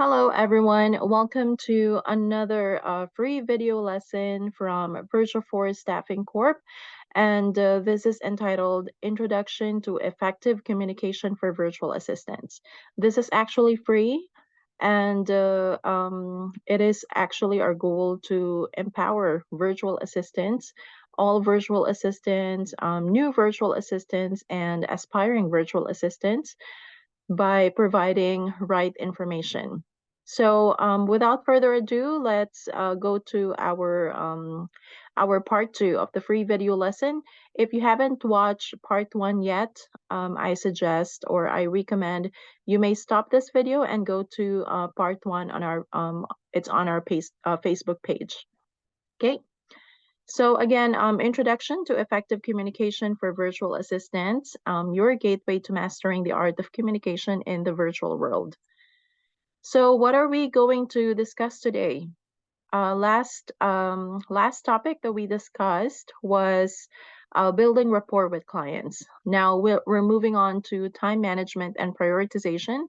Hello, everyone. Welcome to another free video lesson from Virtuaforce Staffing Corp. And this is entitled Introduction to Effective Communication for Virtual Assistants. This is actually free, and it is actually our goal to empower virtual assistants, all virtual assistants, new virtual assistants, and aspiring virtual assistants by providing right information. So without further ado, let's go to our part 2 of the free video lesson. If you haven't watched part 1 yet, I suggest or I recommend you may stop this video and go to part 1 on our it's on our Facebook page. Okay. So again, introduction to effective communication for virtual assistants, your gateway to mastering the art of communication in the virtual world. So what are we going to discuss today? Last topic that we discussed was building rapport with clients. Now we're moving on to time management and prioritization,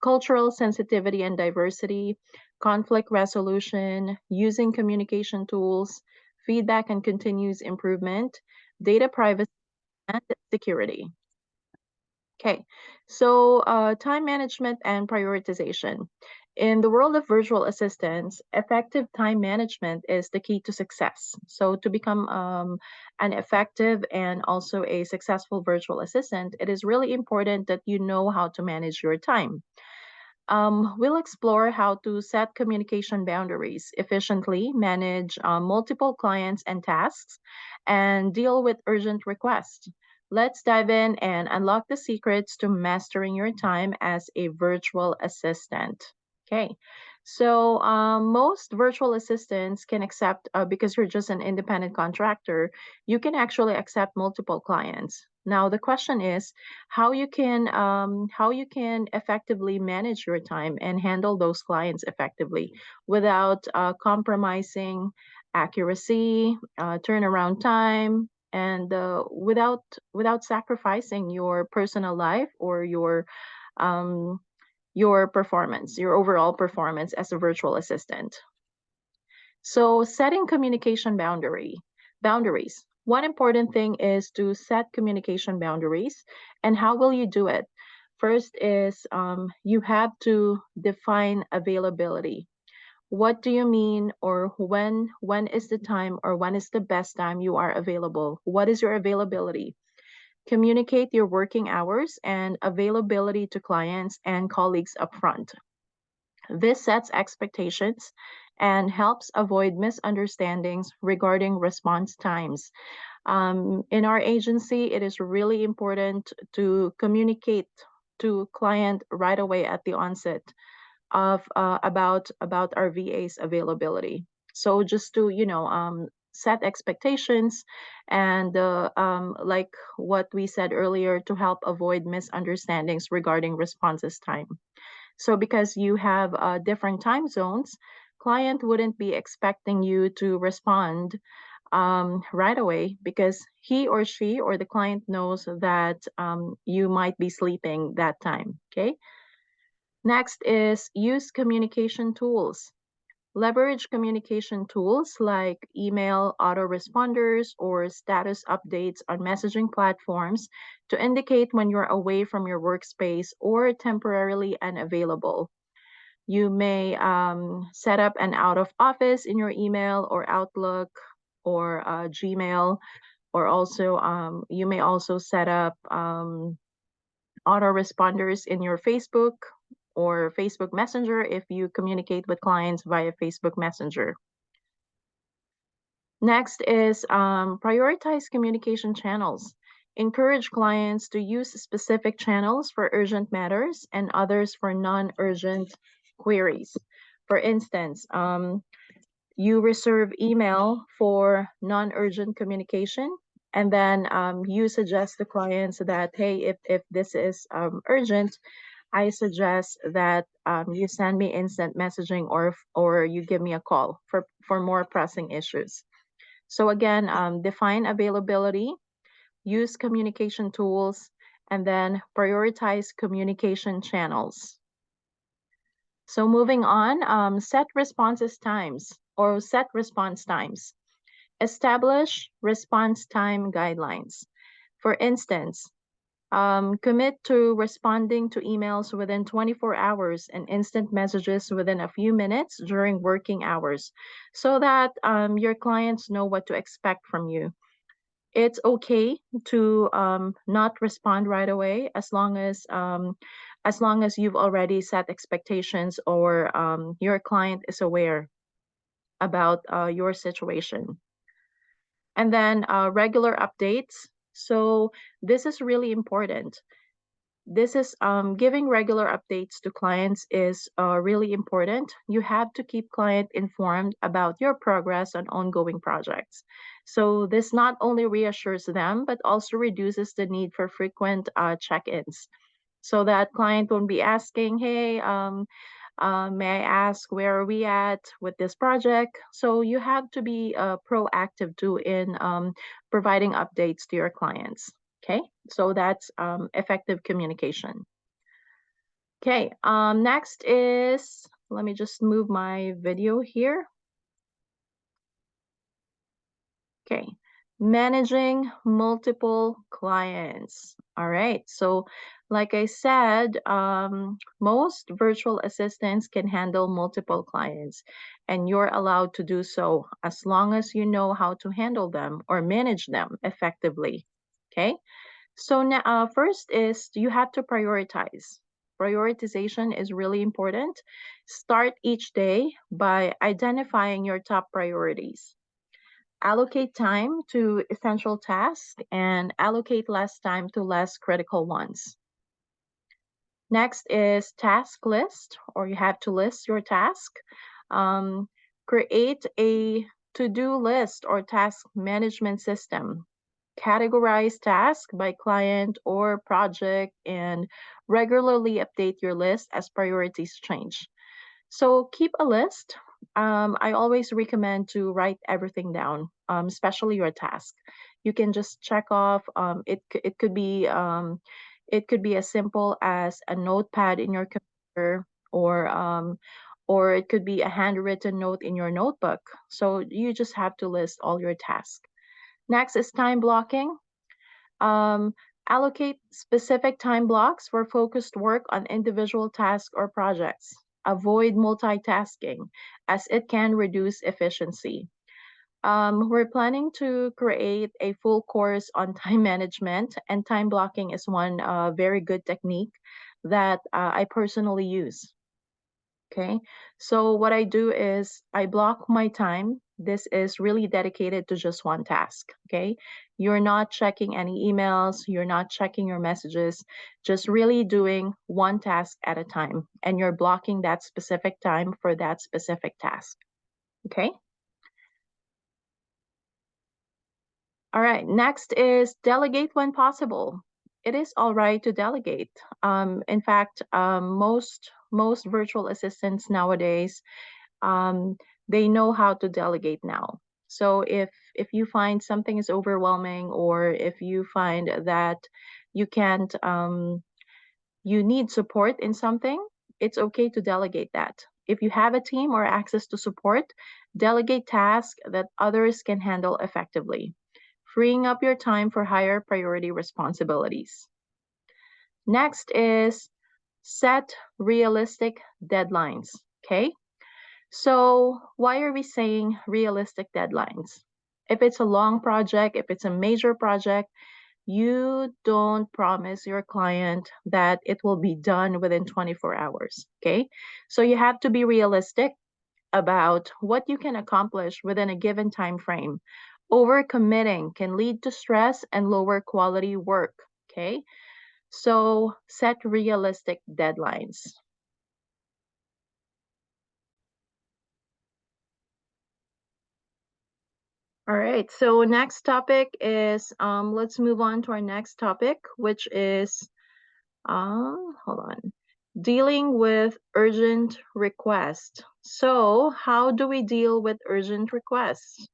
cultural sensitivity and diversity, conflict resolution, using communication tools, feedback and continuous improvement, data privacy, and security. Okay, so time management and prioritization. In the world of virtual assistants, effective time management is the key to success. So to become an effective and also a successful virtual assistant, it is really important that you know how to manage your time. We'll explore how to set communication boundaries efficiently, manage multiple clients and tasks, and deal with urgent requests. Let's dive in and unlock the secrets to mastering your time as a virtual assistant. Okay, so most virtual assistants can accept, because you're just an independent contractor, you can actually accept multiple clients. Now the question is how you can effectively manage your time and handle those clients effectively without compromising accuracy, turnaround time, and without sacrificing your personal life or your performance, your overall performance as a virtual assistant. So setting communication boundaries. One important thing is to set communication boundaries. And how will you do it? First is you have to define availability. What do you mean, or when is the time, or when is the best time you are available? What is your availability? Communicate your working hours and availability to clients and colleagues upfront. This sets expectations and helps avoid misunderstandings regarding response times. In our agency, it is really important to communicate to client right away at the onset of about our VA's availability. So just to set expectations and like what we said earlier, to help avoid misunderstandings regarding responses time. So because you have different time zones, client wouldn't be expecting you to respond right away because he or she or the client knows that you might be sleeping that time. Okay. Next is use communication tools. Leverage communication tools like email, autoresponders, or status updates on messaging platforms to indicate when you're away from your workspace or temporarily unavailable. You may set up an out of office in your email or Outlook or Gmail, or also you may also set up autoresponders in your Facebook or Facebook Messenger if you communicate with clients via Facebook Messenger. Next is prioritize communication channels. Encourage clients to use specific channels for urgent matters and others for non-urgent queries. For instance, you reserve email for non-urgent communication, and then you suggest to clients that, hey, if this is urgent, I suggest that you send me instant messaging or you give me a call for more pressing issues. So again, define availability, use communication tools, and then prioritize communication channels. So moving on, set response times. Establish response time guidelines. For instance, commit to responding to emails within 24 hours and instant messages within a few minutes during working hours so that your clients know what to expect from you. It's okay to not respond right away as long as you've already set expectations or your client is aware about your situation. And then regular updates. So this is really important. This is giving regular updates to clients is really important. You have to keep client informed about your progress on ongoing projects. So this not only reassures them, but also reduces the need for frequent check-ins so that client won't be asking, hey, may I ask where are we at with this project? So you have to be proactive too in providing updates to your clients. Okay, so that's effective communication. Okay, next is, let me just move my video here. Okay, managing multiple clients. All right, so like I said, most virtual assistants can handle multiple clients, and you're allowed to do so as long as you know how to handle them or manage them effectively. Okay, so now, first is you have to prioritize. Prioritization is really important. Start each day by identifying your top priorities. Allocate time to essential tasks and allocate less time to less critical ones. Next is task list, or you have to list your task. Um, Create a to-do list or task management system. Categorize tasks by client or project and regularly update your list as priorities change. So keep a list. I always recommend to write everything down, especially your task. You can just check off. It could be as simple as a notepad in your computer, or it could be a handwritten note in your notebook. So you just have to list all your tasks. Next is time blocking. Um, Allocate specific time blocks for focused work on individual tasks or projects. Avoid multitasking as it can reduce efficiency. We're planning to create a full course on time management, and time blocking is one very good technique that I personally use. Okay, so what I do is I block my time. This is really dedicated to just one task. Okay, you're not checking any emails, you're not checking your messages, just really doing one task at a time, and you're blocking that specific time for that specific task. Okay, all right, next is delegate when possible. It is all right to delegate. In fact, most virtual assistants nowadays, um, they know how to delegate now. So if you find something is overwhelming, or if you find that you can't you need support in something, it's okay to delegate that. If you have a team or access to support, delegate tasks that others can handle effectively, freeing up your time for higher priority responsibilities. Next is set realistic deadlines. Okay, so why are we saying realistic deadlines? If it's a long project, if it's a major project, you don't promise your client that it will be done within 24 hours, okay? So you have to be realistic about what you can accomplish within a given time frame. Overcommitting can lead to stress and lower quality work, okay? So set realistic deadlines. All right, so next topic is, let's move on to our next topic, which is, hold on, dealing with urgent requests. So how do we deal with urgent requests?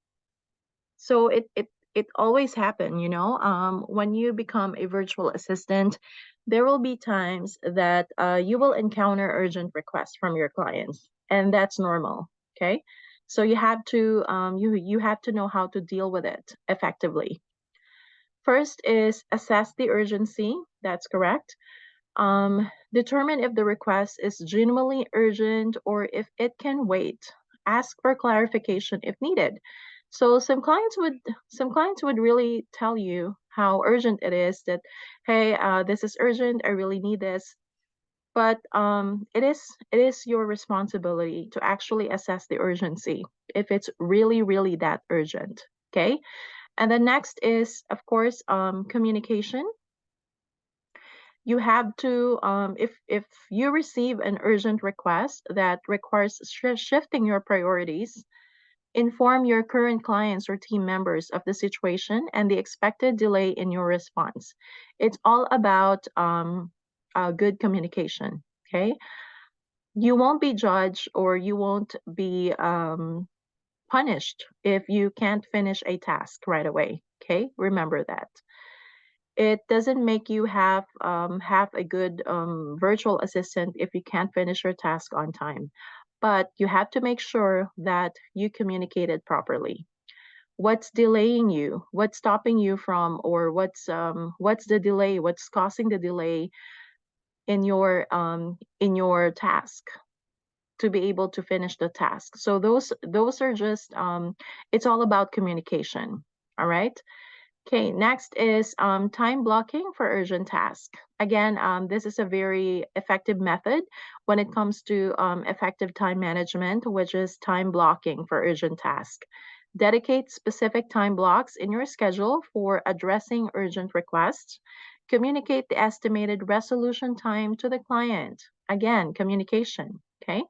So it always happen, you know, when you become a virtual assistant, There will be times that you will encounter urgent requests from your clients, and that's normal. Okay, so you have to you have to know how to deal with it effectively. First is assess the urgency. That's correct. Determine if the request is genuinely urgent or if it can wait. Ask for clarification if needed. So some clients would really tell you how urgent it is, that hey, this is urgent, I really need this. But it is your responsibility to actually assess the urgency if it's really that urgent. Okay. And the next is, of course, communication. You have to, if you receive an urgent request that requires shifting your priorities, inform your current clients or team members of the situation and the expected delay in your response. It's all about good communication. Okay, you won't be judged or you won't be punished if you can't finish a task right away. Okay, remember that. It doesn't make you have a good virtual assistant if you can't finish your task on time. But you have to make sure that you communicated properly. What's delaying you? What's stopping you from, or what's the delay? What's causing the delay in your task to be able to finish the task? So those are just it's all about communication. All right. Okay, next is time blocking for urgent tasks. Again, this is a very effective method when it comes to effective time management, which is time blocking for urgent tasks. Dedicate specific time blocks in your schedule for addressing urgent requests. Communicate the estimated resolution time to the client. Again, communication. Okay.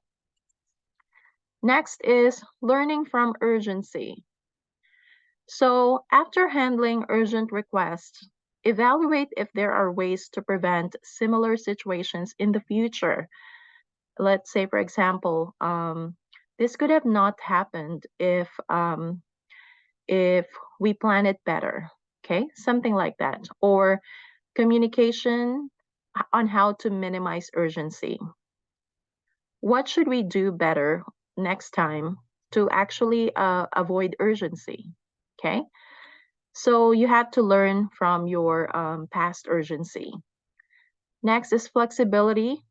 Next is learning from urgency. So after handling urgent requests, evaluate if there are ways to prevent similar situations in the future. Let's say, for example, this could have not happened if we plan it better. Okay, something like that. Or communication on how to minimize urgency. What should we do better next time to actually avoid urgency? Okay. So you have to learn from your past urgency. Next is flexibility.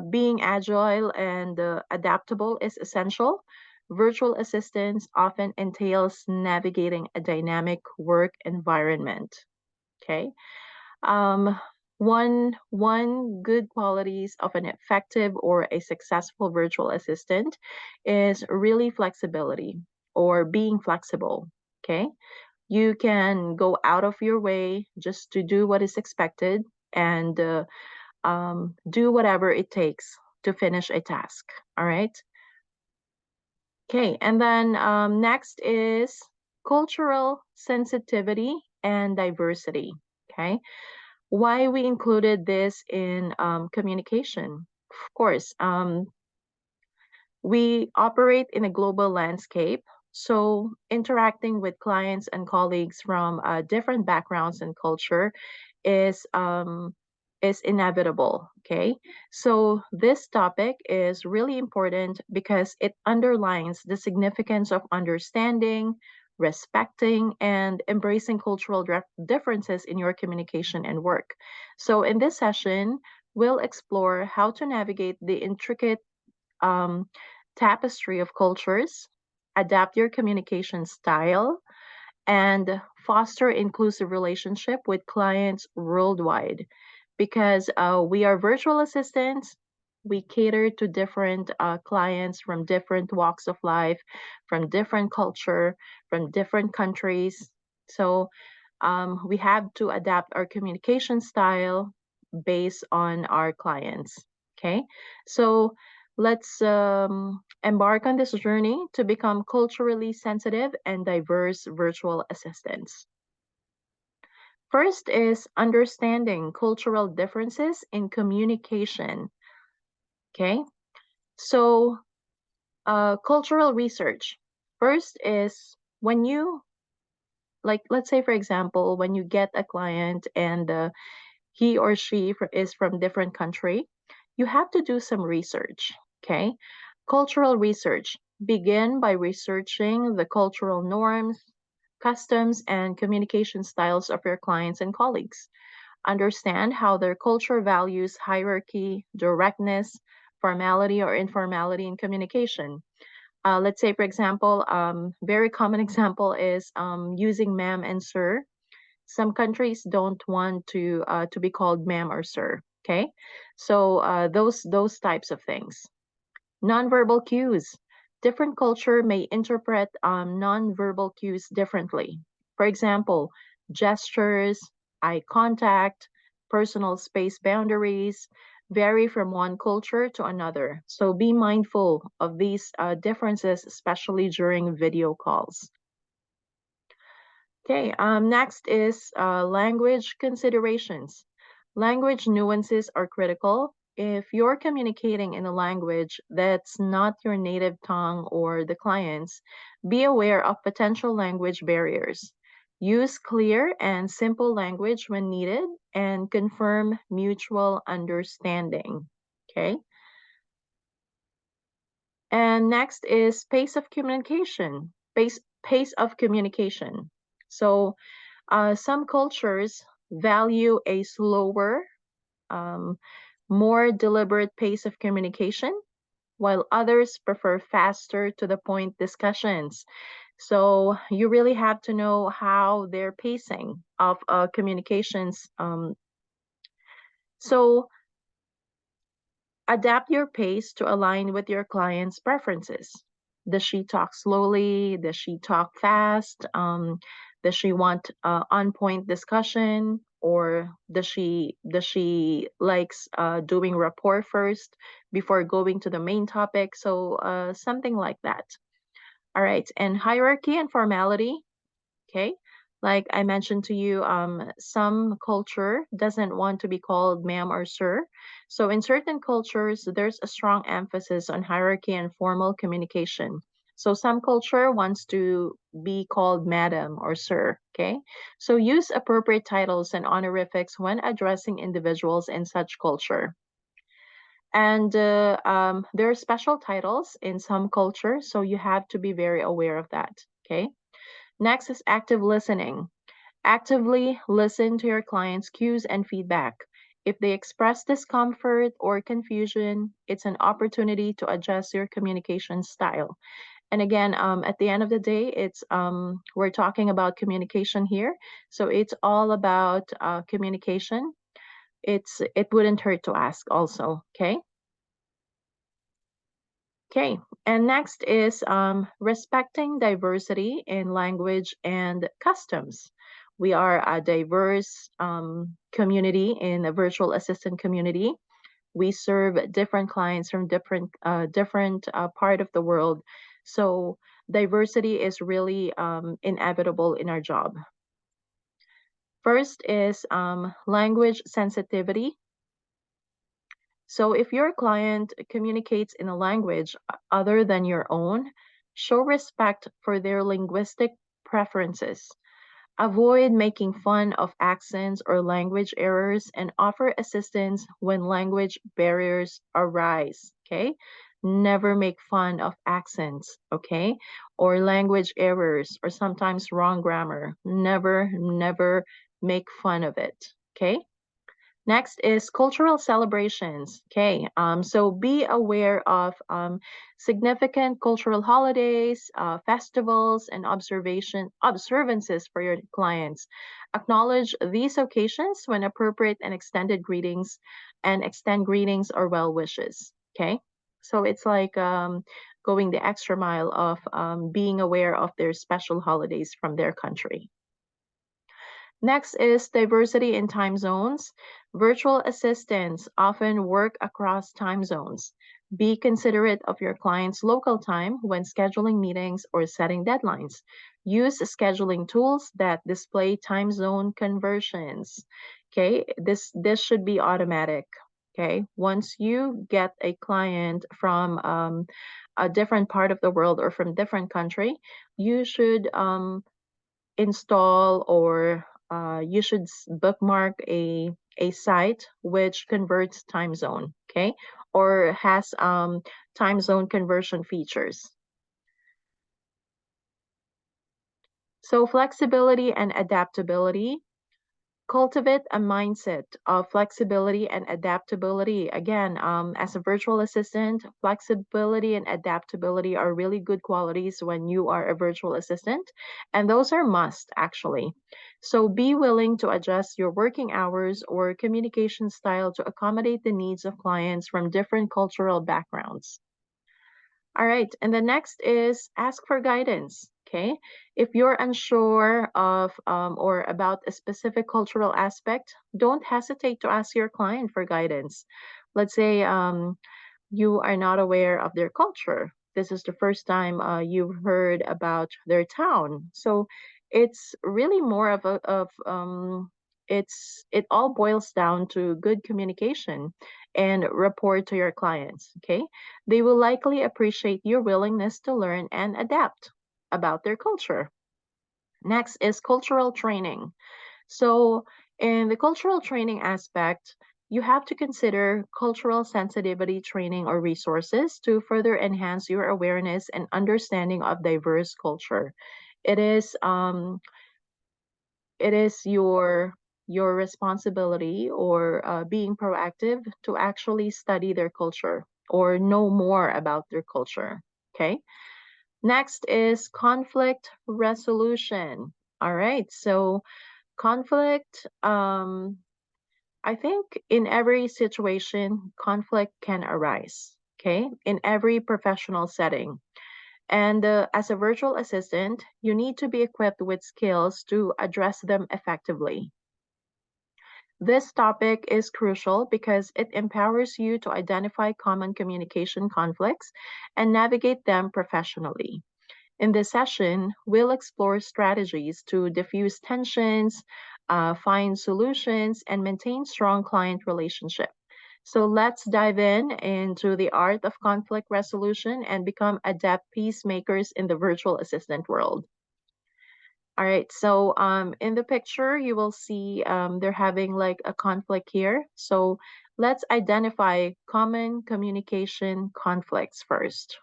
Being agile and adaptable is essential. Virtual assistance often entails navigating a dynamic work environment. Okay. Um, one good qualities of an effective or a successful virtual assistant is really flexibility or being flexible. Okay. You can go out of your way just to do what is expected and do whatever it takes to finish a task. All right. Okay. And then next is cultural sensitivity and diversity. Okay. Why we included this in communication? Of course, we operate in a global landscape, so interacting with clients and colleagues from different backgrounds and culture is inevitable. Okay, so this topic is really important because it underlines the significance of understanding, respecting, and embracing cultural differences in your communication and work. So in this session, we'll explore how to navigate the intricate um, tapestry of cultures, adapt your communication style, and foster inclusive relationship with clients worldwide. Because we are virtual assistants, we cater to different clients from different walks of life, from different culture, from different countries. So we have to adapt our communication style based on our clients. Okay, so let's embark on this journey to become culturally sensitive and diverse virtual assistants. First is understanding cultural differences in communication. Okay, so cultural research. First is when you, like, let's say, for example, when you get a client and he or she is from different country, you have to do some research, okay? Cultural research. Begin by researching the cultural norms, customs, and communication styles of your clients and colleagues. Understand how their culture values hierarchy, directness, formality or informality in communication. Let's say, for example, very common example is using ma'am and sir. Some countries don't want to be called ma'am or sir. Okay, so those types of things. Nonverbal cues. Different culture may interpret nonverbal cues differently. For example, gestures, eye contact, personal space boundaries vary from one culture to another. So be mindful of these differences, especially during video calls. Okay, next is language considerations. Language nuances are critical. If you're communicating in a language that's not your native tongue or the client's, be aware of potential language barriers. Use clear and simple language when needed and confirm mutual understanding. Okay. And next is pace of communication. Pace of communication. So some cultures value a slower, um, more deliberate pace of communication, while others prefer faster to the point discussions. So you really have to know how they're pacing of communications. So adapt your pace to align with your client's preferences. Does she talk slowly? Does she talk fast? Does she want on-point discussion, or does she likes doing rapport first before going to the main topic? So something like that. All right, and hierarchy and formality. Okay, like I mentioned to you, some culture doesn't want to be called ma'am or sir. So in certain cultures, there's a strong emphasis on hierarchy and formal communication. So some culture wants to be called madam or sir. Okay, so use appropriate titles and honorifics when addressing individuals in such culture. And there are special titles in some cultures, so you have to be very aware of that. Okay. Next is active listening. Actively listen to your client's cues and feedback. If they express discomfort or confusion, it's an opportunity to adjust your communication style. And again, at the end of the day, it's we're talking about communication here, so it's all about communication. It wouldn't hurt to ask also. Okay. Okay, and next is respecting diversity in language and customs. We are a diverse community in a virtual assistant community. We serve different clients from different part of the world. So diversity is really inevitable in our job. First is language sensitivity. So if your client communicates in a language other than your own, show respect for their linguistic preferences. Avoid making fun of accents or language errors and offer assistance when language barriers arise, okay? Never make fun of accents, okay? Or language errors or sometimes wrong grammar. Never make fun of it, okay? Next is cultural celebrations. Okay, so be aware of significant cultural holidays, festivals, and observances for your clients. Acknowledge these occasions when appropriate and extend greetings or well wishes. Okay, so it's like going the extra mile of being aware of their special holidays from their country. Next is diversity in time zones. Virtual assistants often work across time zones. Be considerate of your client's local time when scheduling meetings or setting deadlines. Use scheduling tools that display time zone conversions. Okay, this should be automatic. Okay, once you get a client from a different part of the world or from different country, you should install or you should bookmark a site which converts time zone, okay, or has time zone conversion features. So flexibility and adaptability. Cultivate a mindset of flexibility and adaptability. Again, as a virtual assistant, flexibility and adaptability are really good qualities when you are a virtual assistant, and those are must actually. So be willing to adjust your working hours or communication style to accommodate the needs of clients from different cultural backgrounds. All right, and the next is ask for guidance. Okay, if you're unsure of or about a specific cultural aspect, don't hesitate to ask your client for guidance. Let's say you are not aware of their culture. This is the first time you've heard about their town. So it's really more of it all boils down to good communication and rapport to your clients. Okay, they will likely appreciate your willingness to learn and adapt about their culture. Next is cultural training. So, in the cultural training aspect, you have to consider cultural sensitivity training or resources to further enhance your awareness and understanding of diverse culture. It is your responsibility or being proactive to actually study their culture or know more about their culture. Okay. Next is conflict resolution. All right. So conflict, I think in every situation, conflict can arise, okay, in every professional setting. And as a virtual assistant, you need to be equipped with skills to address them effectively. This topic is crucial because it empowers you to identify common communication conflicts and navigate them professionally. In this session, we'll explore strategies to diffuse tensions, find solutions, and maintain strong client relationship. So let's dive into the art of conflict resolution and become adept peacemakers in the virtual assistant world. All right, so in the picture, you will see they're having like a conflict here. So let's identify common communication conflicts first.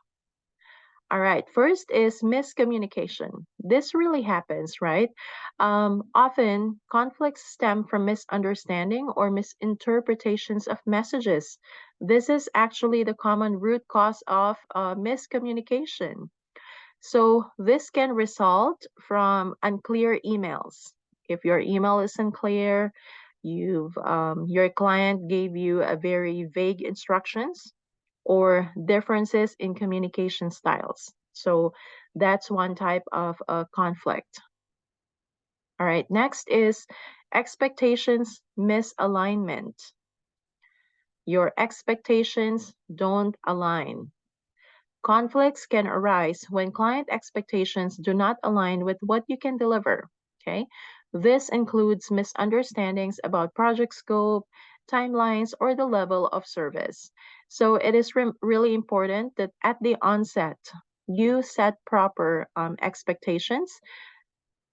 All right, first is miscommunication. This really happens, right? Often conflicts stem from misunderstanding or misinterpretations of messages. This is actually the common root cause of miscommunication. So this can result from unclear emails. If your email is unclear, your client gave you a very vague instructions or differences in communication styles. So that's one type of conflict. All right, next is expectations misalignment. Your expectations don't align. Conflicts can arise when client expectations do not align with what you can deliver. Okay, this includes misunderstandings about project scope, timelines, or the level of service. So it is really important that at the onset, you set proper expectations,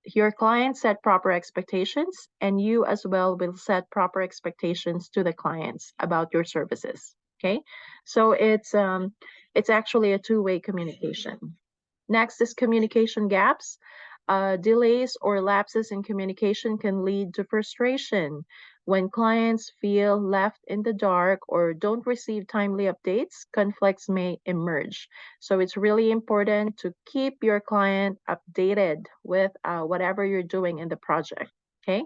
your client set proper expectations, and you as well will set proper expectations to the clients about your services. Okay, so it's actually a two-way communication. Next is communication gaps. Delays or lapses in communication can lead to frustration. When clients feel left in the dark or don't receive timely updates, conflicts may emerge. So it's really important to keep your client updated with whatever you're doing in the project. Okay,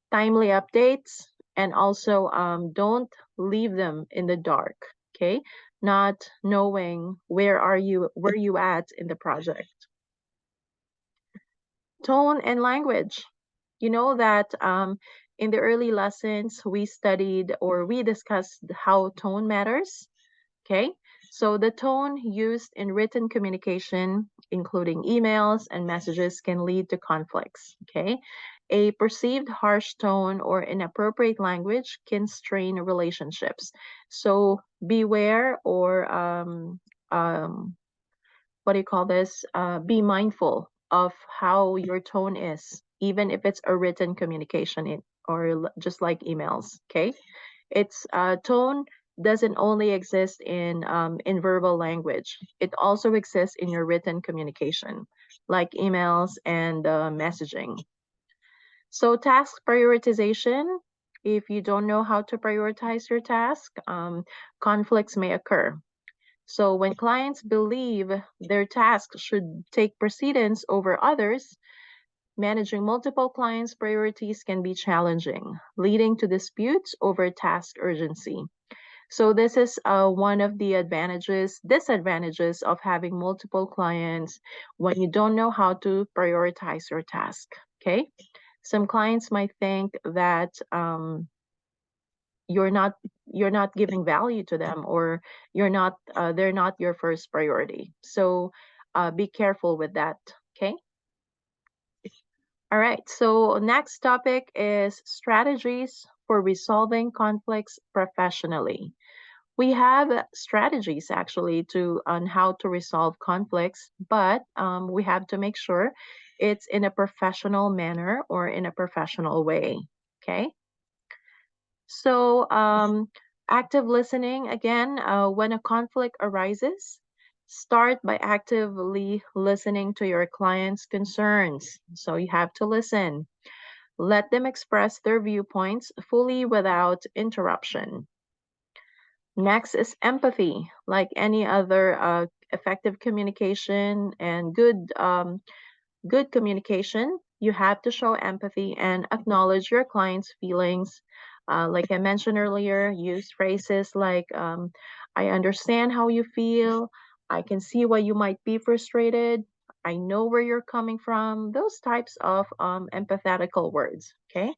timely updates, and also don't leave them in the dark. Okay, not knowing where you at in the project. Tone and language. You know that in the early lessons, we studied or we discussed how tone matters. Okay, so the tone used in written communication, including emails and messages, can lead to conflicts. Okay, a perceived harsh tone or inappropriate language can strain relationships. So beware or what do you call this? Be mindful of how your tone is, even if it's a written communication or just like emails. Okay, its tone doesn't only exist in verbal language. It also exists in your written communication, like emails and messaging. So task prioritization, if you don't know how to prioritize your task, conflicts may occur. So when clients believe their task should take precedence over others, managing multiple clients' priorities can be challenging, leading to disputes over task urgency. So this is one of the disadvantages of having multiple clients when you don't know how to prioritize your task. Okay, some clients might think that you're not you're not giving value to them, or they're not your first priority. So be careful with that. Okay. All right. So next topic is strategies for resolving conflicts professionally. We have strategies actually to on how to resolve conflicts, but we have to make sure it's in a professional manner or in a professional way. Okay. So active listening again. When a conflict arises, start by actively listening to your client's concerns. So you have to listen. Let them express their viewpoints fully without interruption. Next is empathy. Like any other effective communication and good communication, you have to show empathy and acknowledge your client's feelings. Like I mentioned earlier, use phrases like, I understand how you feel. I can see why you might be frustrated. I know where you're coming from. Those types of empathetical words. Okay.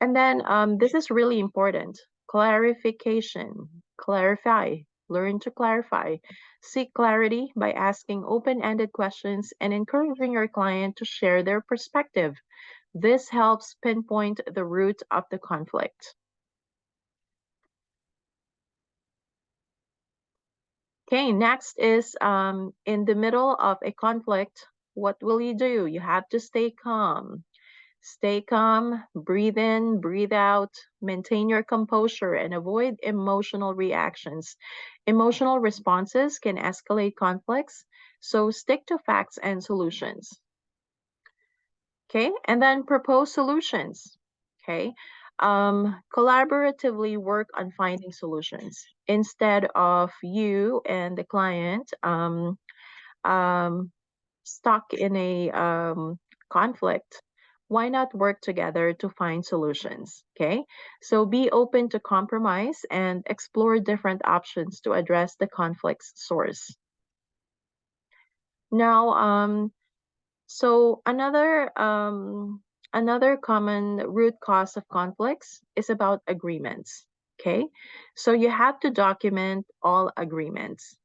And then this is really important. Clarification. Clarify. Learn to clarify. Seek clarity by asking open-ended questions and encouraging your client to share their perspective. This helps pinpoint the root of the conflict. Okay, next is in the middle of a conflict, what will you do? You have to stay calm. Stay calm, breathe in, breathe out, maintain your composure, and avoid emotional reactions. Emotional responses can escalate conflicts, so stick to facts and solutions. Okay, and then propose solutions. Okay, collaboratively work on finding solutions instead of you and the client um, stuck in a conflict. Why not work together to find solutions? Okay, so be open to compromise and explore different options to address the conflict's source. Now, so another common root cause of conflicts is about agreements. Okay, so you have to document all agreements.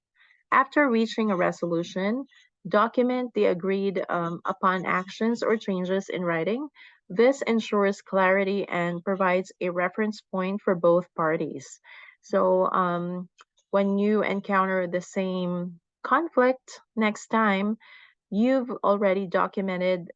After reaching a resolution, document the agreed upon actions or changes in writing. This ensures clarity and provides a reference point for both parties. So when you encounter the same conflict next time, you've already documented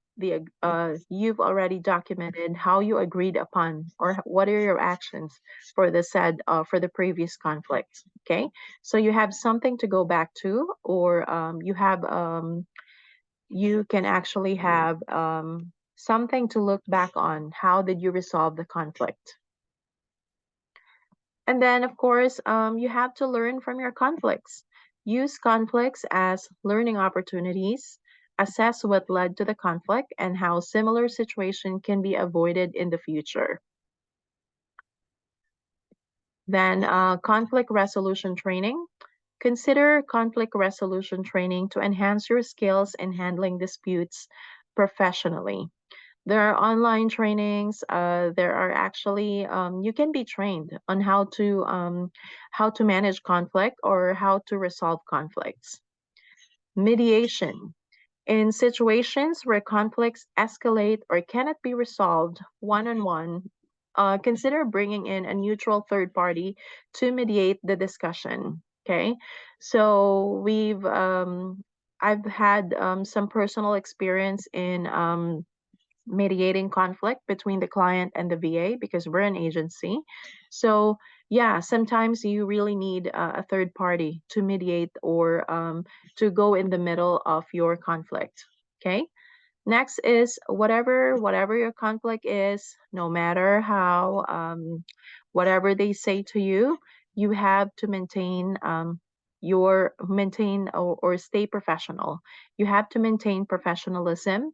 how you agreed upon, or what are your actions for the previous conflict. Okay, so you have something to go back to, or you can actually have something to look back on. How did you resolve the conflict? And then, of course, you have to learn from your conflicts. Use conflicts as learning opportunities. Assess what led to the conflict and how similar situation can be avoided in the future. Then, conflict resolution training. Consider conflict resolution training to enhance your skills in handling disputes professionally. There are online trainings. There are actually you can be trained on how to manage conflict or how to resolve conflicts. Mediation. In situations where conflicts escalate or cannot be resolved one-on-one, consider bringing in a neutral third party to mediate the discussion. Okay, so I've had some personal experience in mediating conflict between the client and the VA because we're an agency. So yeah, sometimes you really need a third party to mediate or to go in the middle of your conflict. Okay. Next is whatever your conflict is, no matter how whatever they say to you, you have to maintain or stay professional. You have to maintain professionalism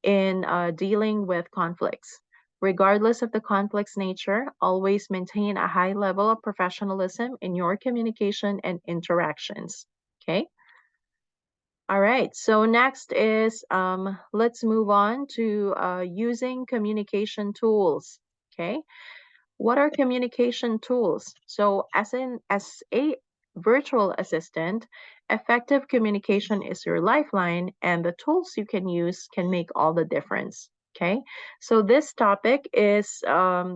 in dealing with conflicts. Regardless of the conflict's nature, always maintain a high level of professionalism in your communication and interactions. Okay. All right. So next is let's move on to using communication tools. Okay. What are communication tools? So as a virtual assistant, effective communication is your lifeline, and the tools you can use can make all the difference. Okay, so this topic is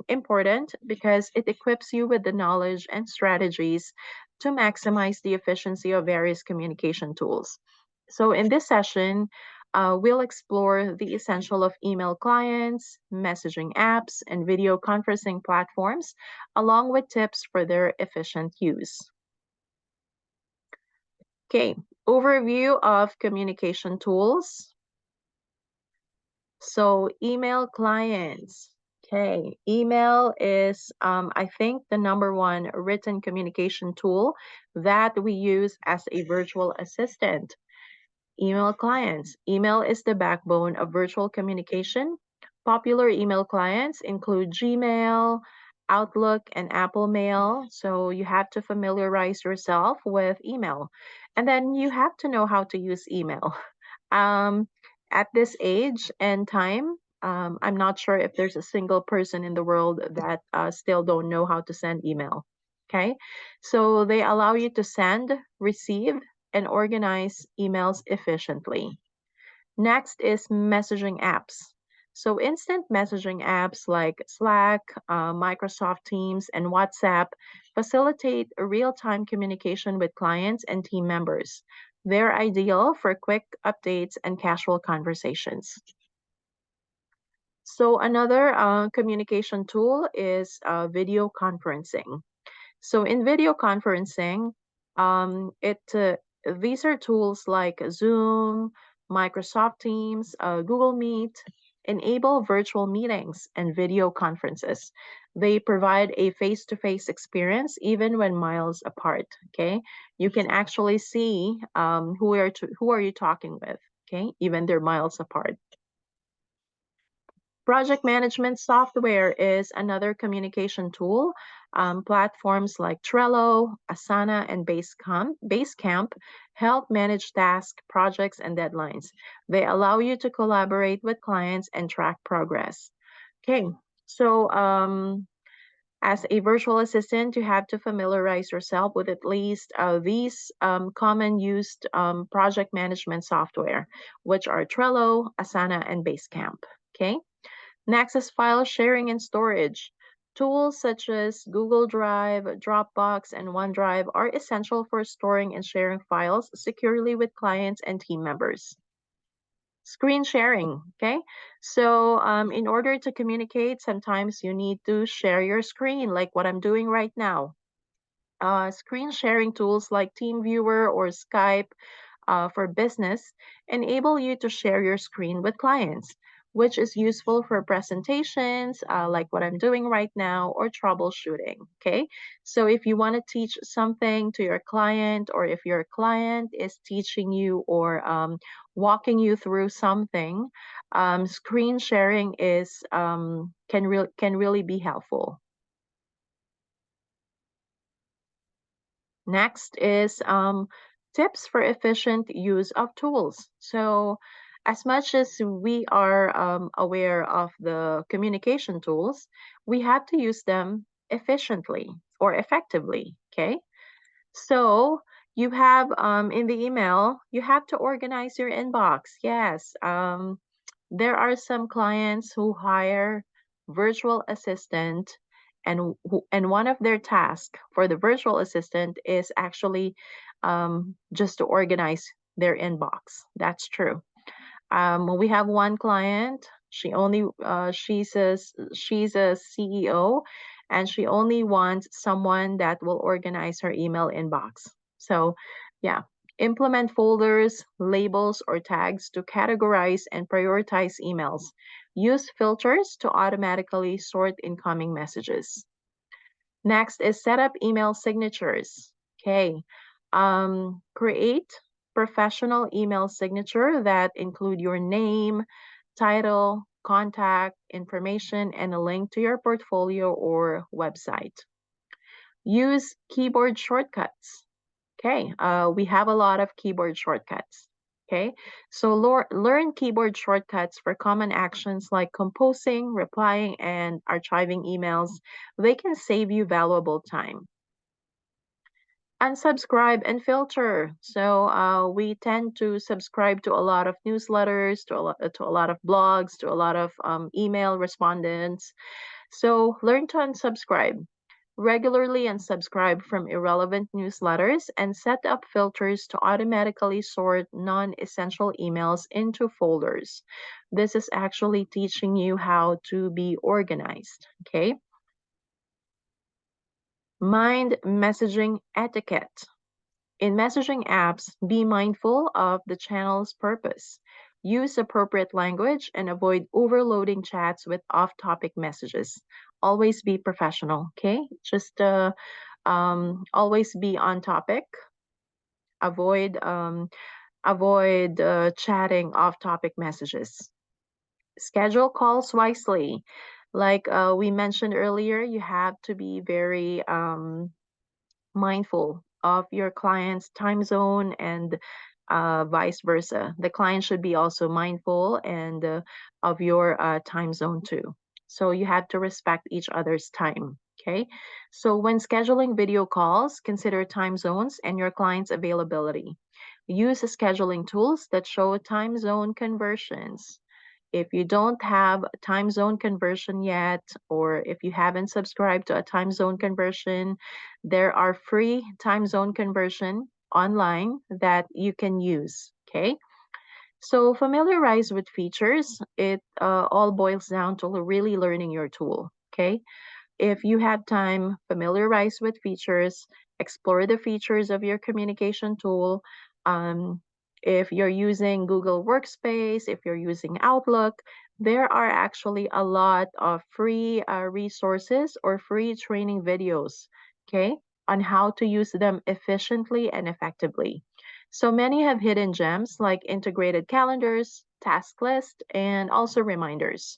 important because it equips you with the knowledge and strategies to maximize the efficiency of various communication tools. So in this session, we'll explore the essential of email clients, messaging apps, and video conferencing platforms, along with tips for their efficient use. Okay, overview of communication tools. So email clients. Okay, email is, I think, the #1 written communication tool that we use as a virtual assistant. Email clients. Email is the backbone of virtual communication. Popular email clients include Gmail, Outlook, and Apple Mail. So you have to familiarize yourself with email. And then you have to know how to use email. Um, at this age and time, I'm not sure if there's a single person in the world that still don't know how to send email. Okay, so they allow you to send, receive, and organize emails efficiently. Next is messaging apps. So instant messaging apps like Slack, Microsoft Teams, and WhatsApp facilitate real-time communication with clients and team members. They're ideal for quick updates and casual conversations. So another communication tool is video conferencing. So in video conferencing, it these are tools like Zoom, Microsoft Teams, Google Meet, enable virtual meetings and video conferences. They provide a face-to-face experience even when miles apart. Okay, you can actually see who are you talking with. Okay, even they're miles apart. Project management software is another communication tool. Platforms like Trello, Asana, and Basecamp help manage tasks, projects, and deadlines. They allow you to collaborate with clients and track progress. Okay, so as a virtual assistant, you have to familiarize yourself with at least these common used project management software, which are Trello, Asana, and Basecamp. Okay. Next is file sharing and storage. Tools such as Google Drive, Dropbox, and OneDrive are essential for storing and sharing files securely with clients and team members. Screen sharing, okay? So in order to communicate, sometimes you need to share your screen like what I'm doing right now. Screen sharing tools like TeamViewer or Skype for business enable you to share your screen with clients, which is useful for presentations like what I'm doing right now or troubleshooting. Okay, so if you want to teach something to your client, or if your client is teaching you or walking you through something, screen sharing is can really be helpful. Next is tips for efficient use of tools. So as much as we are aware of the communication tools, we have to use them efficiently or effectively, okay? So you have in the email, you have to organize your inbox. Yes, there are some clients who hire virtual assistant, and one of their tasks for the virtual assistant is actually just to organize their inbox. That's true. We have one client She's a CEO, and she only wants someone that will organize her email inbox. So, yeah, implement folders, labels, or tags to categorize and prioritize emails. Use filters to automatically sort incoming messages. Next is set up email signatures. Okay. Create professional email signature that include your name, title, contact information, and a link to your portfolio or website. Use keyboard shortcuts. Okay, we have a lot of keyboard shortcuts. Okay, so learn keyboard shortcuts for common actions like composing, replying, and archiving emails. They can save you valuable time. Unsubscribe and filter. So we tend to subscribe to a lot of newsletters, to a lot of blogs, to a lot of email respondents. So learn to unsubscribe. Regularly unsubscribe from irrelevant newsletters and set up filters to automatically sort non-essential emails into folders. This is actually teaching you how to be organized, okay? Mind messaging etiquette. In messaging apps, be mindful of the channel's purpose. Use appropriate language and avoid overloading chats with off-topic messages. Always be professional, okay? Just always be on topic. Avoid chatting off-topic messages. Schedule calls wisely. Like we mentioned earlier, you have to be very mindful of your client's time zone and vice versa. The client should be also mindful and of your time zone too. So you have to respect each other's time. Okay. So when scheduling video calls, consider time zones and your client's availability. Use scheduling tools that show time zone conversions. If you don't have time zone conversion yet, or if you haven't subscribed to a time zone conversion, there are free time zone conversion online that you can use. Okay. So familiarize with features. It all boils down to really learning your tool. Okay. If you have time, familiarize with features, explore the features of your communication tool. Um, if you're using Google Workspace, if you're using Outlook, there are actually a lot of free resources or free training videos, okay, on how to use them efficiently and effectively. So many have hidden gems like integrated calendars, task list, and also reminders.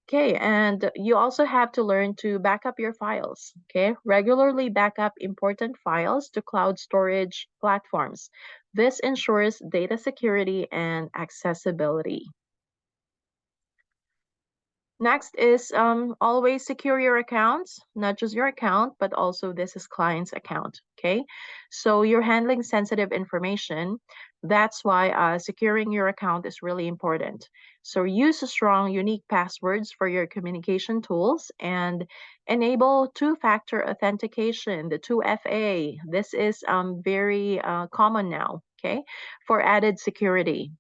Okay, and you also have to learn to back up your files. Okay, regularly back up important files to cloud storage platforms. This ensures data security and accessibility. Next is always secure your accounts, not just your account, but also this is client's account. Okay, so you're handling sensitive information. That's why securing your account is really important. So use strong, unique passwords for your communication tools and enable two-factor authentication, the 2FA. This is very common now. Okay, for added security.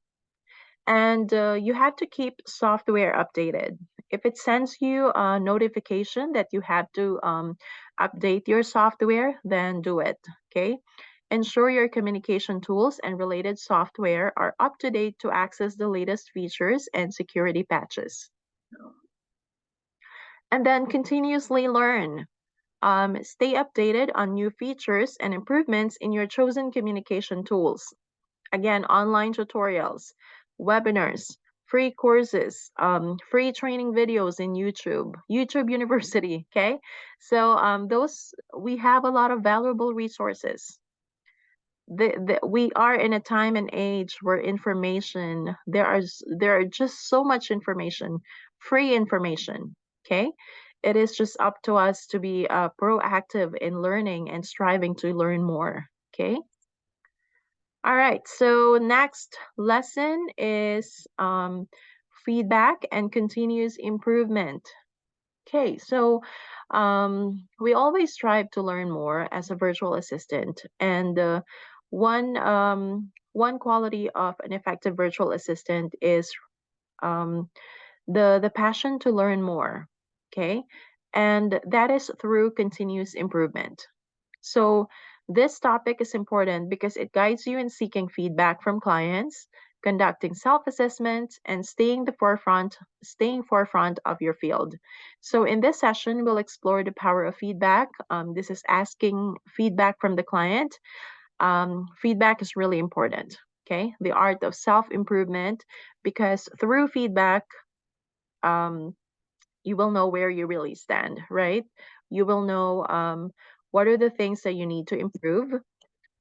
And you have to keep software updated. If it sends you a notification that you have to update your software, then do it. Okay. Ensure your communication tools and related software are up to date to access the latest features and security patches. And then continuously learn. Stay updated on new features and improvements in your chosen communication tools. Again, online tutorials, webinars, free courses, free training videos in YouTube University. Okay, so those we have a lot of valuable resources. We are in a time and age where information there are just so much information, free information. Okay, it is just up to us to be proactive in learning and striving to learn more. Okay. All right, so next lesson is feedback and continuous improvement. Okay, so we always strive to learn more as a virtual assistant, and one quality of an effective virtual assistant is um, the passion to learn more, okay? And that is through continuous improvement. So this topic is important because it guides you in seeking feedback from clients, conducting self-assessments, and staying forefront of your field. So in this session, we'll explore the power of feedback. This is asking feedback from the client. Feedback is really important. Okay, the art of self-improvement, because through feedback, um, you will know where you really stand, right? You will know what are the things that you need to improve,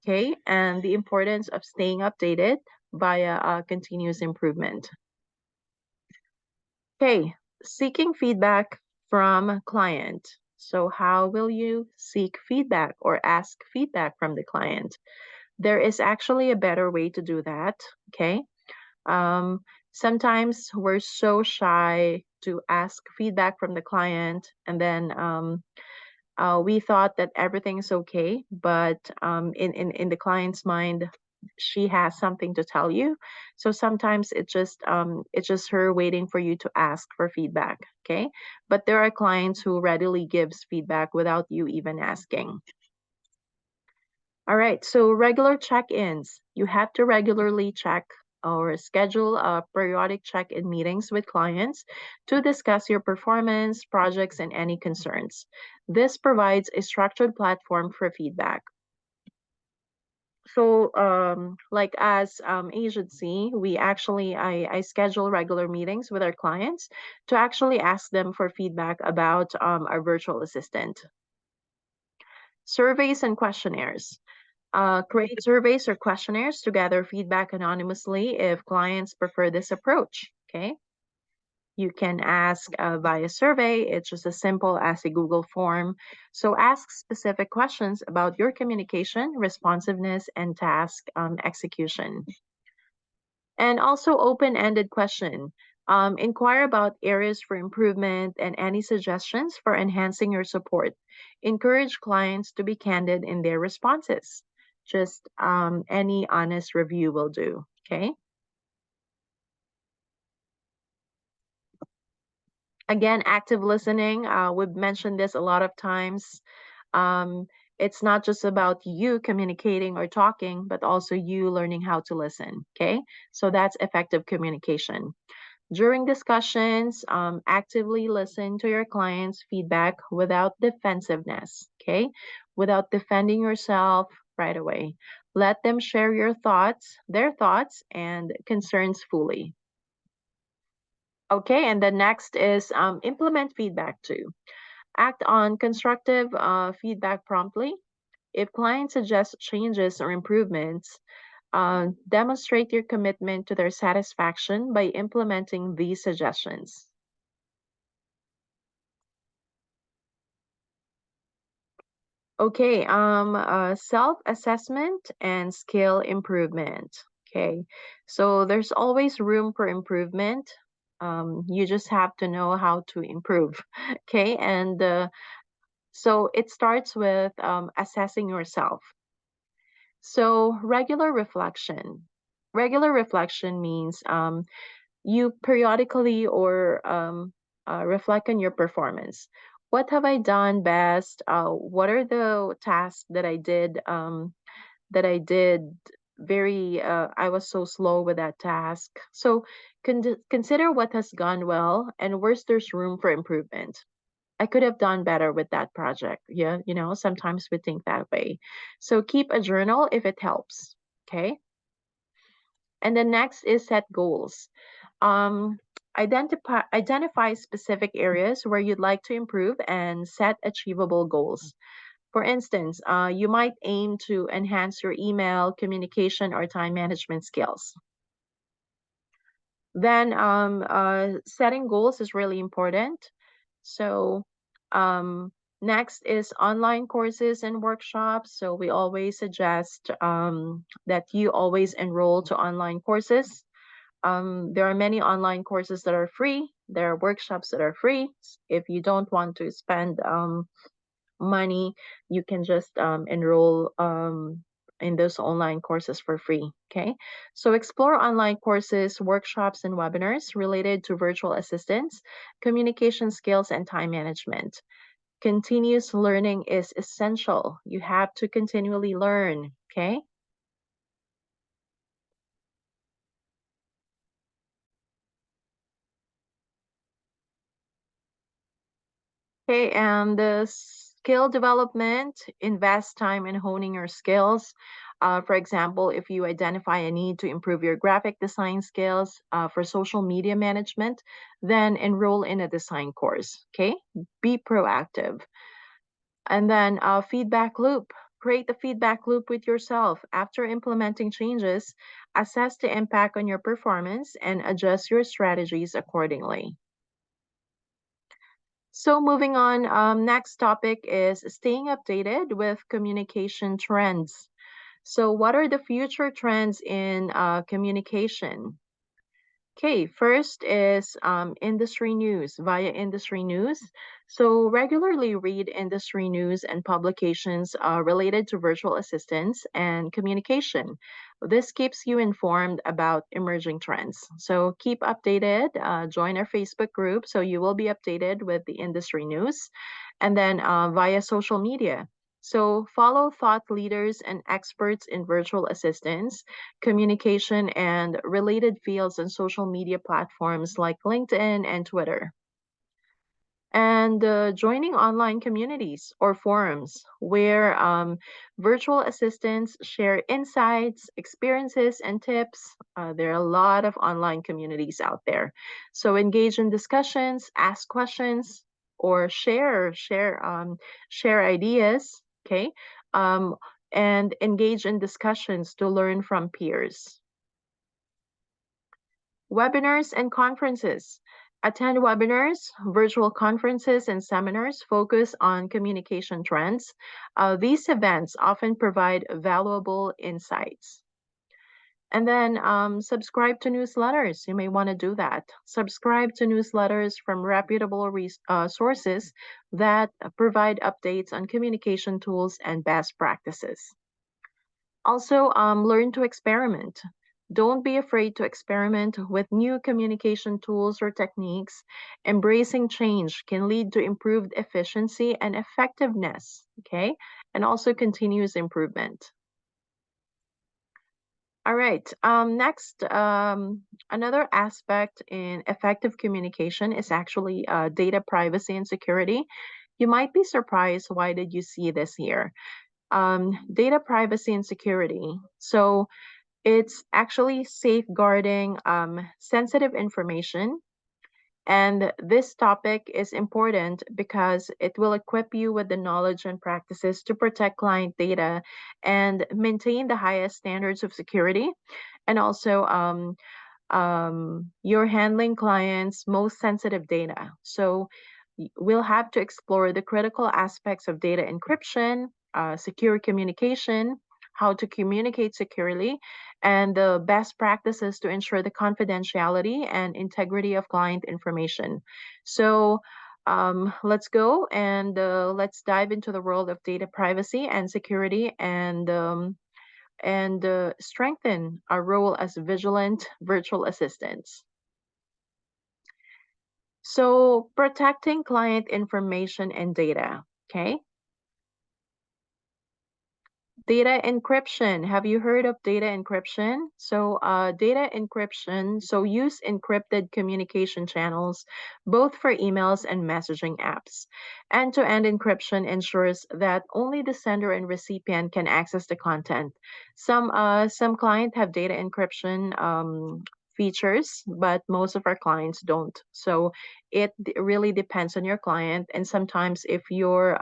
okay? And the importance of staying updated via continuous improvement. Okay, seeking feedback from client. So how will you seek feedback or ask feedback from the client? There is actually a better way to do that, okay? Um, Sometimes we're so shy to ask feedback from the client, and then we thought that everything's okay, but in the client's mind, she has something to tell you. So sometimes it's just her waiting for you to ask for feedback, okay? But there are clients who readily gives feedback without you even asking. All right, so regular check-ins. You have to regularly check or schedule periodic check-in meetings with clients to discuss your performance, projects, and any concerns. This provides a structured platform for feedback. So, like as agency, I schedule regular meetings with our clients to actually ask them for feedback about our virtual assistant. Surveys and questionnaires. Create surveys or questionnaires to gather feedback anonymously if clients prefer this approach. Okay. You can ask via survey. It's just as simple as a Google form. So ask specific questions about your communication, responsiveness, and task execution. And also open-ended question. Inquire about areas for improvement and any suggestions for enhancing your support. Encourage clients to be candid in their responses. Just any honest review will do. Okay. Again, active listening. We've mentioned this a lot of times. Um, it's not just about you communicating or talking, but also you learning how to listen. Okay. So that's effective communication. During discussions, actively listen to your client's feedback without defensiveness, okay? Without defending yourself right away. Let them share their thoughts and concerns fully. Okay, and the next is implement feedback too. Act on constructive feedback promptly. If clients suggest changes or improvements, demonstrate your commitment to their satisfaction by implementing these suggestions. Okay, self-assessment and skill improvement. Okay, so there's always room for improvement. You just have to know how to improve. Okay, and so it starts with assessing yourself. So regular reflection means you periodically or reflect on your performance. What have I done best? What are the tasks that I did very I was so slow with that task. So consider what has gone well and where's there's room for improvement. I could have done better with that project. Yeah, sometimes we think that way. So keep a journal if it helps. Okay. And the next is set goals. Um, identify specific areas where you'd like to improve and set achievable goals. For instance, you might aim to enhance your email communication or time management skills. Then setting goals is really important. So next is online courses and workshops. So we always suggest that you always enroll to online courses. There are many online courses that are free. There are workshops that are free. If you don't want to spend money, you can just enroll in those online courses for free. Okay, so explore online courses, workshops, and webinars related to virtual assistants, communication skills, and time management. Continuous learning is essential. You have to continually learn. Okay. Okay, and the skill development, invest time in honing your skills. For example, if you identify a need to improve your graphic design skills for social media management, then enroll in a design course. Okay, be proactive. And then feedback loop. Create the feedback loop with yourself. After implementing changes, assess the impact on your performance and adjust your strategies accordingly. So moving on, next topic is staying updated with communication trends. So what are the future trends in communication? Okay, first is industry news via industry news. So regularly read industry news and publications related to virtual assistants and communication. This keeps you informed about emerging trends. So keep updated. Join our Facebook group so you will be updated with the industry news. And then via social media. So follow thought leaders and experts in virtual assistants, communication, and related fields on social media platforms like LinkedIn and Twitter. And joining online communities or forums where virtual assistants share insights, experiences, and tips. There are a lot of online communities out there. So engage in discussions, ask questions, or share ideas. Okay, um, and engage in discussions to learn from peers. Webinars and conferences. Attend webinars, virtual conferences, and seminars focus on communication trends. These events often provide valuable insights. And then subscribe to newsletters. You may want to do that. Subscribe to newsletters from reputable sources that provide updates on communication tools and best practices. Also, learn to experiment. Don't be afraid to experiment with new communication tools or techniques. Embracing change can lead to improved efficiency and effectiveness, okay? And also continuous improvement. All right, next, another aspect in effective communication is actually data privacy and security. You might be surprised, why did you see this here? Data privacy and security. So it's actually safeguarding sensitive information. And this topic is important because it will equip you with the knowledge and practices to protect client data and maintain the highest standards of security. And also, you're handling clients' most sensitive data. So we'll have to explore the critical aspects of data encryption, secure communication, how to communicate securely, and the best practices to ensure the confidentiality and integrity of client information. So let's go and let's dive into the world of data privacy and security and strengthen our role as vigilant virtual assistants. So protecting client information and data, okay? Data encryption. Have you heard of data encryption? So data encryption, so use encrypted communication channels, both for emails and messaging apps. End-to-end encryption ensures that only the sender and recipient can access the content. Some clients have data encryption features, but most of our clients don't. So it really depends on your client. And sometimes if you're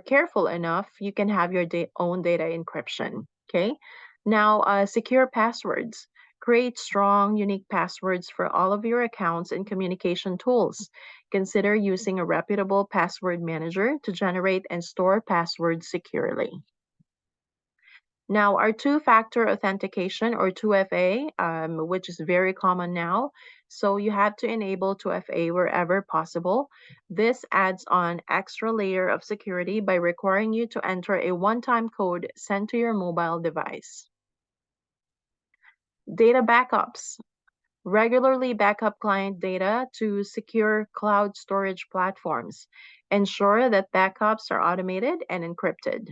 careful enough, you can have your own data encryption. Okay. Now, secure passwords. Create strong, unique passwords for all of your accounts and communication tools. Consider using a reputable password manager to generate and store passwords securely. Now, our two-factor authentication, or 2FA, which is very common now. So you have to enable 2FA wherever possible. This adds on extra layer of security by requiring you to enter a one-time code sent to your mobile device. Data backups. Regularly backup client data to secure cloud storage platforms. Ensure that backups are automated and encrypted.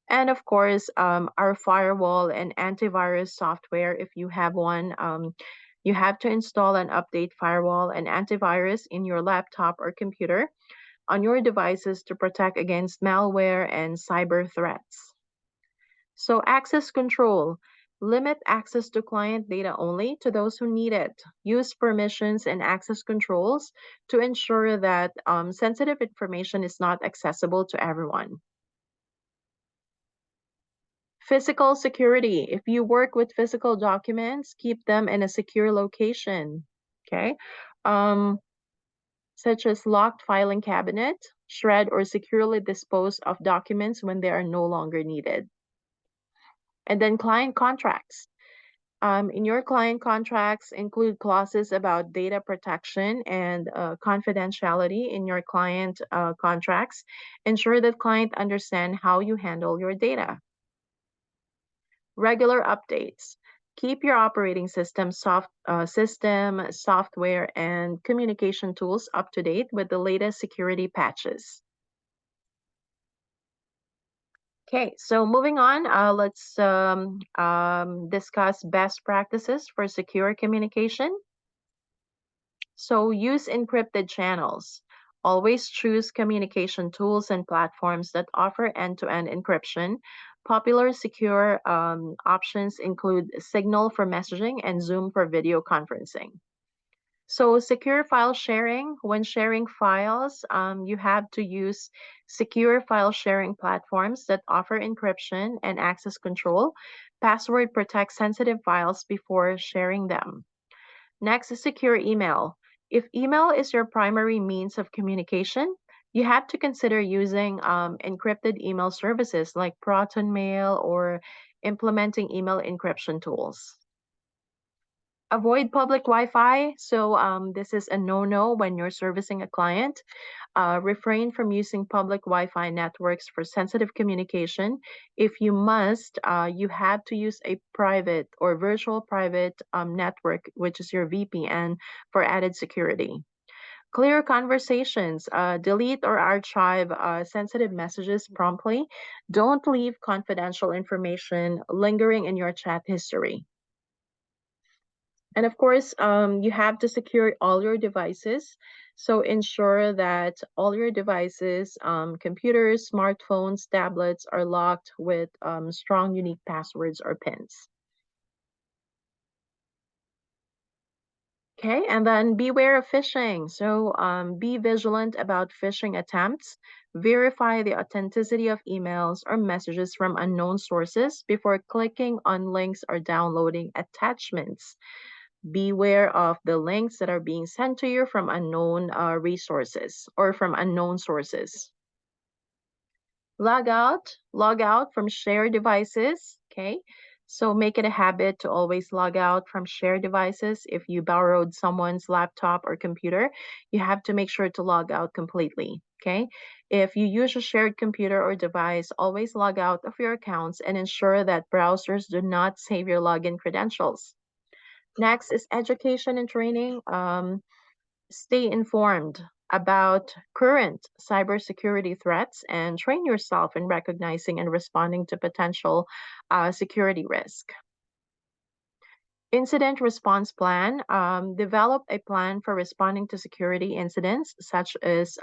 And of course, our firewall and antivirus software, if you have one, you have to install and update firewall and antivirus in your laptop or computer on your devices to protect against malware and cyber threats. So access control. Limit access to client data only to those who need it. Use permissions and access controls to ensure that sensitive information is not accessible to everyone. Physical security. If you work with physical documents, keep them in a secure location, okay? Such as locked filing cabinet, shred or securely dispose of documents when they are no longer needed. And then client contracts. In your client contracts, include clauses about data protection and confidentiality in your client contracts. Ensure that client understand how you handle your data. Regular updates. Keep your operating system, software, and communication tools up to date with the latest security patches. Okay, so moving on, let's discuss best practices for secure communication. So use encrypted channels. Always choose communication tools and platforms that offer end-to-end encryption. Popular secure options include Signal for messaging and Zoom for video conferencing. So secure file sharing. When sharing files, you have to use secure file sharing platforms that offer encryption and access control. Password protect sensitive files before sharing them. Next is secure email. If email is your primary means of communication, you have to consider using encrypted email services like Proton Mail or implementing email encryption tools. Avoid public Wi-Fi. So this is a no-no when you're servicing a client. Refrain from using public Wi-Fi networks for sensitive communication. If you must, you have to use a private or virtual private network, which is your VPN, for added security. Clear conversations. Delete or archive sensitive messages promptly. Don't leave confidential information lingering in your chat history. And of course, you have to secure all your devices. So ensure that all your devices, computers, smartphones, tablets, are locked with strong, unique passwords or PINs. Okay, and then beware of phishing. So be vigilant about phishing attempts. Verify the authenticity of emails or messages from unknown sources before clicking on links or downloading attachments. Beware of the links that are being sent to you from unknown resources or from unknown sources. Log out from shared devices, okay? So make it a habit to always log out from shared devices. If you borrowed someone's laptop or computer, you have to make sure to log out completely, okay? If you use a shared computer or device, always log out of your accounts and ensure that browsers do not save your login credentials. Next is education and training. Stay informed about current cybersecurity threats and train yourself in recognizing and responding to potential security risk. Incident response plan. Develop a plan for responding to security incidents such as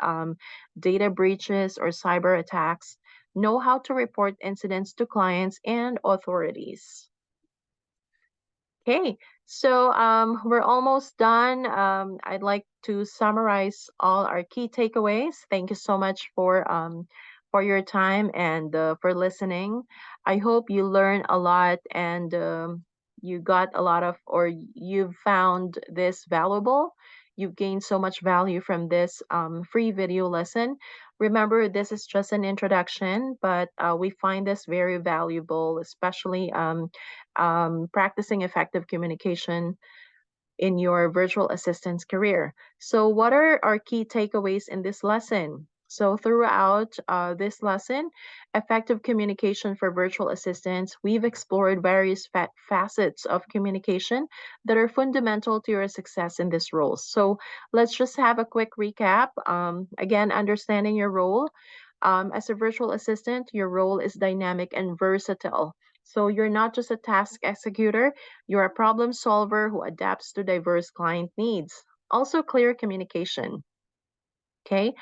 data breaches or cyber attacks. Know how to report incidents to clients and authorities. Okay, so we're almost done. I'd like to summarize all our key takeaways. Thank you so much for your time and for listening. I hope you learned a lot and you got a lot of, or you found this valuable. you gained so much value from this free video lesson. Remember, this is just an introduction, but we find this very valuable, especially practicing effective communication in your virtual assistant's career. So what are our key takeaways in this lesson? So throughout this lesson, effective communication for virtual assistants, we've explored various facets of communication that are fundamental to your success in this role. So let's just have a quick recap. Again, understanding your role. As a virtual assistant, your role is dynamic and versatile. So you're not just a task executor, you're a problem solver who adapts to diverse client needs. Also, clear communication. Okay.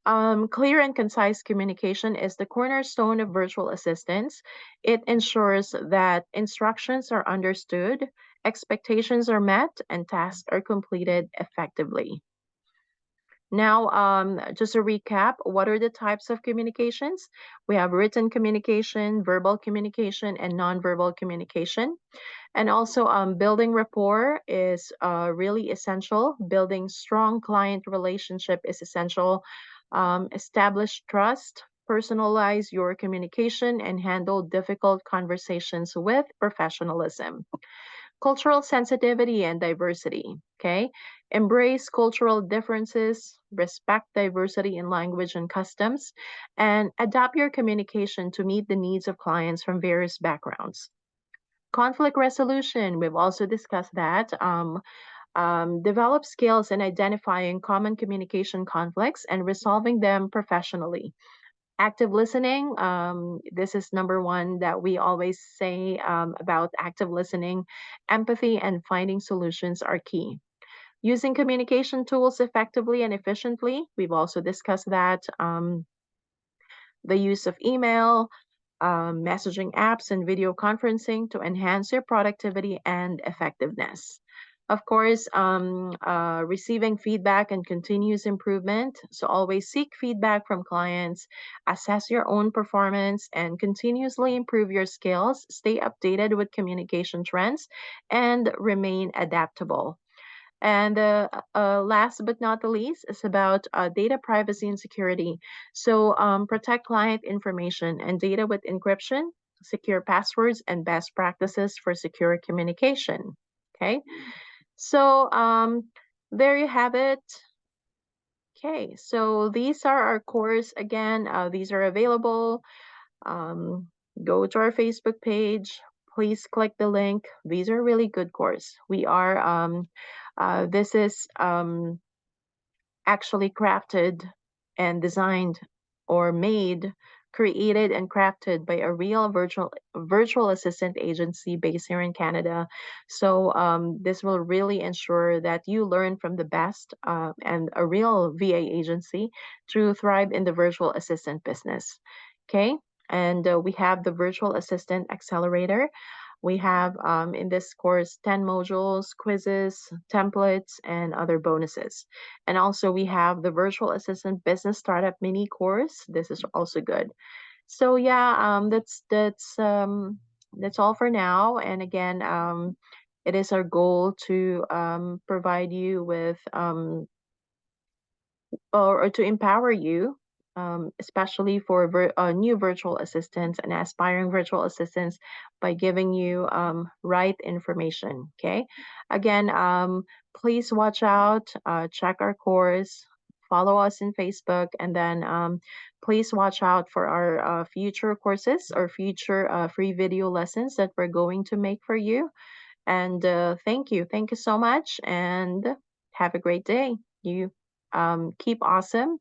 Clear and concise communication is the cornerstone of virtual assistants. It ensures that instructions are understood, expectations are met, and tasks are completed effectively. Now, just a recap, what are the types of communications? We have written communication, verbal communication, and nonverbal communication. And also, building rapport is really essential. Building strong client relationship is essential. Establish trust, personalize your communication, and handle difficult conversations with professionalism. Cultural sensitivity and diversity. Okay, embrace cultural differences, respect diversity in language and customs, and adapt your communication to meet the needs of clients from various backgrounds. Conflict resolution, we've also discussed that. Develop skills in identifying common communication conflicts and resolving them professionally. Active listening, this is number one that we always say about active listening. Empathy and finding solutions are key. Using communication tools effectively and efficiently, we've also discussed that. The use of email, messaging apps, and video conferencing to enhance your productivity and effectiveness. Of course, receiving feedback and continuous improvement. So always seek feedback from clients, assess your own performance, and continuously improve your skills. Stay updated with communication trends and remain adaptable. And last but not the least is about data privacy and security. So protect client information and data with encryption, secure passwords, and best practices for secure communication. Okay, so there you have it. Okay, so these are our course. Again, these are available. Um, Go to our Facebook page. Please click the link. These are really good course. This is actually crafted and designed or made, created and crafted by a real virtual assistant agency based here in Canada. So this will really ensure that you learn from the best and a real VA agency to thrive in the virtual assistant business. Okay. And we have the virtual assistant accelerator. We have in this course 10 modules, quizzes, templates, and other bonuses. And also we have the virtual assistant business startup mini course. This is also good. So yeah, that's all for now. And again, it is our goal to provide you with or to empower you, especially for new virtual assistants and aspiring virtual assistants, by giving you right information. Okay. Again, please watch out, check our course, follow us in Facebook, and then please watch out for our future courses or future free video lessons that we're going to make for you. And thank you. Thank you so much. And have a great day. You keep awesome.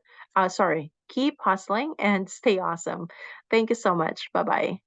Keep hustling and stay awesome. Thank you so much. Bye bye.